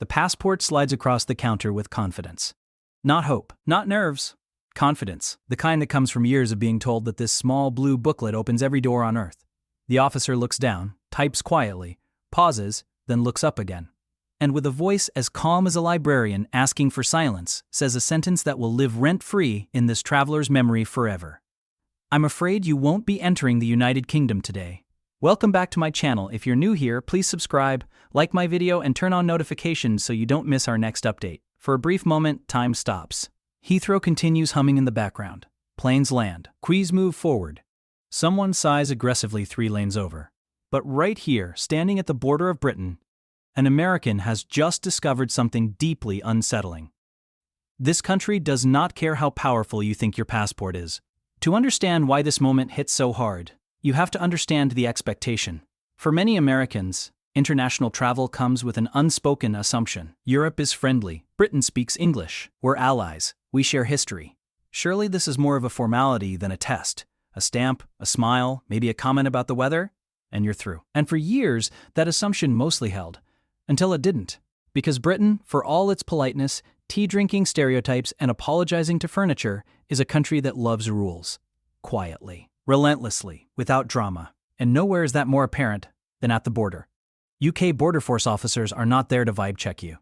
The passport slides across the counter with confidence. Not hope, not nerves. Confidence, the kind that comes from years of being told that this small blue booklet opens every door on earth. The officer looks down, types quietly, pauses, then looks up again. And with a voice as calm as a librarian asking for silence, says a sentence that will live rent-free in this traveler's memory forever. I'm afraid you won't be entering the United Kingdom today. Welcome back to my channel. If you're new here, please subscribe, like my video, and turn on notifications so you don't miss our next update. For a brief moment, time stops. Heathrow continues humming in the background. Planes land. Quays move forward. Someone sighs aggressively 3 lanes over. But right here, standing at the border of Britain, an American has just discovered something deeply unsettling. This country does not care how powerful you think your passport is. To understand why this moment hits so hard, you have to understand the expectation. For many Americans, international travel comes with an unspoken assumption. Europe is friendly. Britain speaks English. We're allies. We share history. Surely this is more of a formality than a test. A stamp, a smile, maybe a comment about the weather, and you're through. And for years, that assumption mostly held. Until it didn't. Because Britain, for all its politeness, tea-drinking stereotypes, and apologizing to furniture, is a country that loves rules. Quietly. Relentlessly. Without drama. And nowhere is that more apparent than at the border. UK Border Force officers are not there to vibe check you.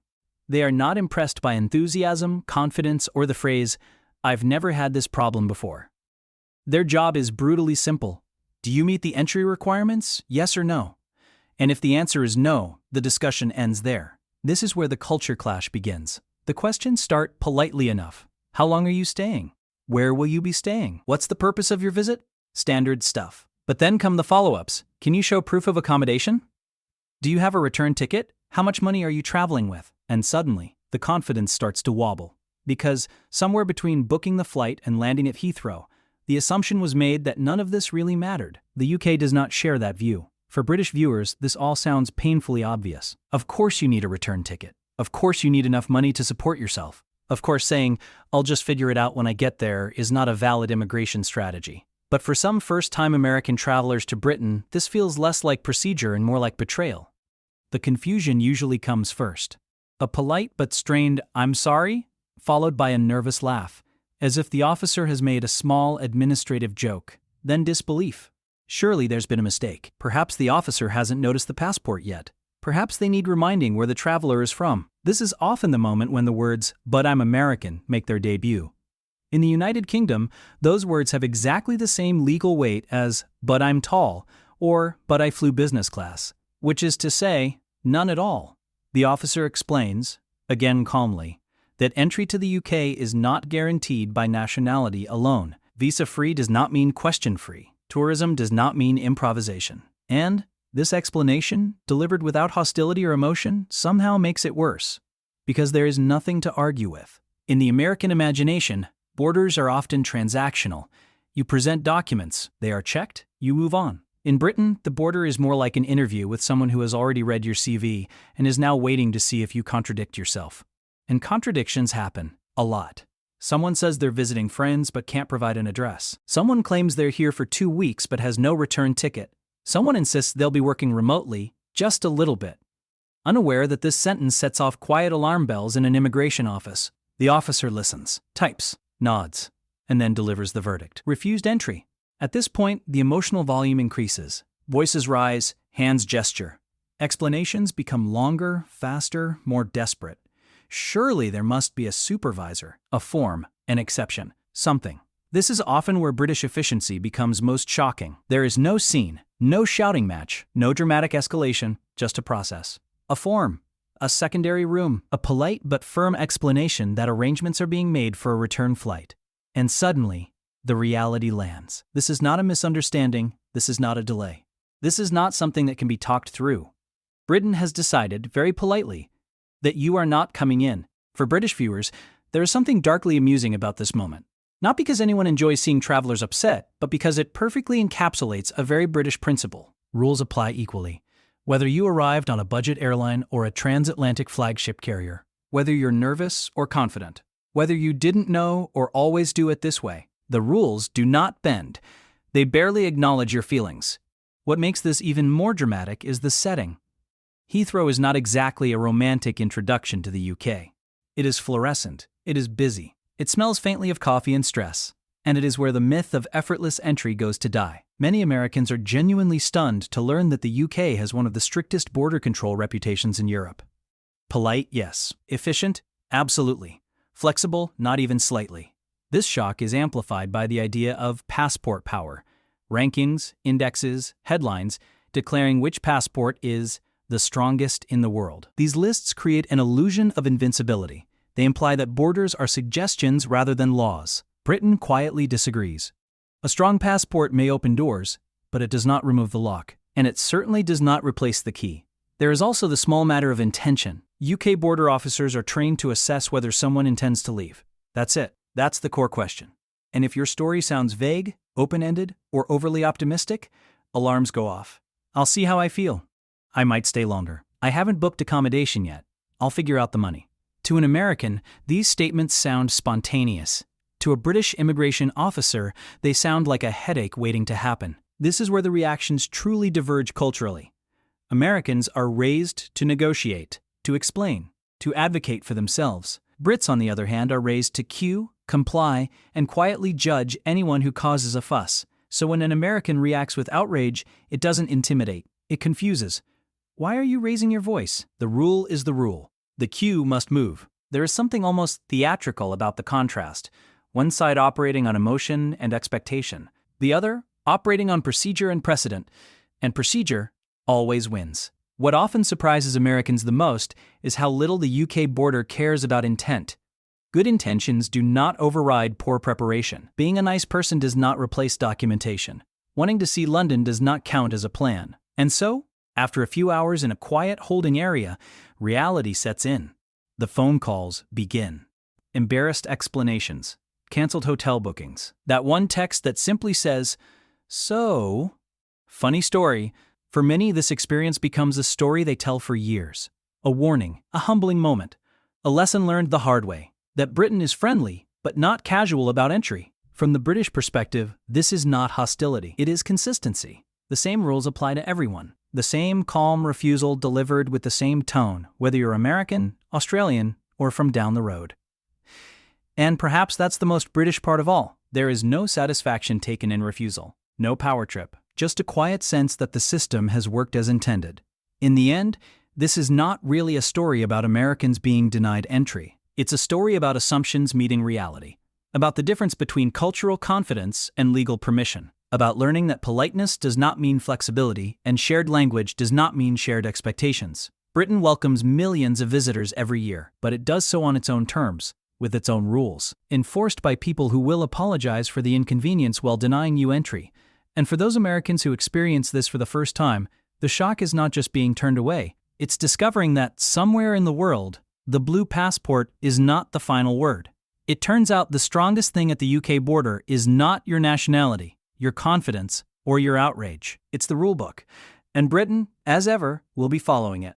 They are not impressed by enthusiasm, confidence, or the phrase, "I've never had this problem before." Their job is brutally simple. Do you meet the entry requirements? Yes or no? And if the answer is no, the discussion ends there. This is where the culture clash begins. The questions start politely enough. How long are you staying? Where will you be staying? What's the purpose of your visit? Standard stuff. But then come the follow-ups. Can you show proof of accommodation? Do you have a return ticket? How much money are you traveling with? And suddenly, the confidence starts to wobble. Because somewhere between booking the flight and landing at Heathrow, the assumption was made that none of this really mattered. The UK does not share that view. For British viewers, this all sounds painfully obvious. Of course you need a return ticket. Of course you need enough money to support yourself. Of course saying, "I'll just figure it out when I get there," is not a valid immigration strategy. But for some first-time American travelers to Britain, this feels less like procedure and more like betrayal. The confusion usually comes first. A polite but strained "I'm sorry," followed by a nervous laugh, as if the officer has made a small administrative joke. Then disbelief. Surely there's been a mistake. Perhaps the officer hasn't noticed the passport yet. Perhaps they need reminding where the traveler is from. This is often the moment when the words, "but I'm American," make their debut. In the United Kingdom, those words have exactly the same legal weight as "but I'm tall" or "but I flew business class," which is to say, none at all. The officer explains, again calmly, that entry to the UK is not guaranteed by nationality alone. Visa-free does not mean question-free. Tourism does not mean improvisation. And this explanation, delivered without hostility or emotion, somehow makes it worse. Because there is nothing to argue with. In the American imagination, borders are often transactional. You present documents, they are checked, you move on. In Britain, the border is more like an interview with someone who has already read your CV and is now waiting to see if you contradict yourself. And contradictions happen, a lot. Someone says they're visiting friends but can't provide an address. Someone claims they're here for 2 weeks but has no return ticket. Someone insists they'll be working remotely, just a little bit. Unaware that this sentence sets off quiet alarm bells in an immigration office, the officer listens, types, nods, and then delivers the verdict. Refused entry. At this point, the emotional volume increases. Voices rise, hands gesture. Explanations become longer, faster, more desperate. Surely there must be a supervisor, a form, an exception, something. This is often where British efficiency becomes most shocking. There is no scene, no shouting match, no dramatic escalation, just a process. A form, a secondary room, a polite but firm explanation that arrangements are being made for a return flight. And suddenly, the reality lands. This is not a misunderstanding, this is not a delay. This is not something that can be talked through. Britain has decided, very politely, that you are not coming in. For British viewers, there is something darkly amusing about this moment. Not because anyone enjoys seeing travelers upset, but because it perfectly encapsulates a very British principle. Rules apply equally. Whether you arrived on a budget airline or a transatlantic flagship carrier, whether you're nervous or confident, whether you didn't know or always do it this way, the rules do not bend. They barely acknowledge your feelings. What makes this even more dramatic is the setting. Heathrow is not exactly a romantic introduction to the UK. It is fluorescent, it is busy, it smells faintly of coffee and stress, and it is where the myth of effortless entry goes to die. Many Americans are genuinely stunned to learn that the UK has one of the strictest border control reputations in Europe. Polite, yes. Efficient? Absolutely. Flexible? Not even slightly. This shock is amplified by the idea of passport power. Rankings, indexes, headlines declaring which passport is the strongest in the world. These lists create an illusion of invincibility. They imply that borders are suggestions rather than laws. Britain quietly disagrees. A strong passport may open doors, but it does not remove the lock, and it certainly does not replace the key. There is also the small matter of intention. UK border officers are trained to assess whether someone intends to leave. That's it. That's the core question. And if your story sounds vague, open-ended, or overly optimistic, alarms go off. I'll see how I feel. I might stay longer. I haven't booked accommodation yet. I'll figure out the money. To an American, these statements sound spontaneous. To a British immigration officer, they sound like a headache waiting to happen. This is where the reactions truly diverge culturally. Americans are raised to negotiate, to explain, to advocate for themselves. Brits, on the other hand, are raised to queue, comply, and quietly judge anyone who causes a fuss. So when an American reacts with outrage, it doesn't intimidate. It confuses. Why are you raising your voice? The rule is the rule. The queue must move. There is something almost theatrical about the contrast. One side operating on emotion and expectation. The other operating on procedure and precedent. And procedure always wins. What often surprises Americans the most is how little the UK border cares about intent. Good intentions do not override poor preparation. Being a nice person does not replace documentation. Wanting to see London does not count as a plan. And so, after a few hours in a quiet holding area, reality sets in. The phone calls begin. Embarrassed explanations. Cancelled hotel bookings. That one text that simply says, "So." Funny story. For many, this experience becomes a story they tell for years. A warning, a humbling moment. A lesson learned the hard way. That Britain is friendly, but not casual about entry. From the British perspective, this is not hostility. It is consistency. The same rules apply to everyone. The same calm refusal delivered with the same tone, whether you're American, Australian, or from down the road. And perhaps that's the most British part of all. There is no satisfaction taken in refusal. No power trip. Just a quiet sense that the system has worked as intended. In the end, this is not really a story about Americans being denied entry. It's a story about assumptions meeting reality. About the difference between cultural confidence and legal permission. About learning that politeness does not mean flexibility and shared language does not mean shared expectations. Britain welcomes millions of visitors every year, but it does so on its own terms, with its own rules, enforced by people who will apologize for the inconvenience while denying you entry. And for those Americans who experience this for the first time, the shock is not just being turned away, it's discovering that somewhere in the world, the blue passport is not the final word. It turns out the strongest thing at the UK border is not your nationality, your confidence, or your outrage. It's the rulebook. And Britain, as ever, will be following it.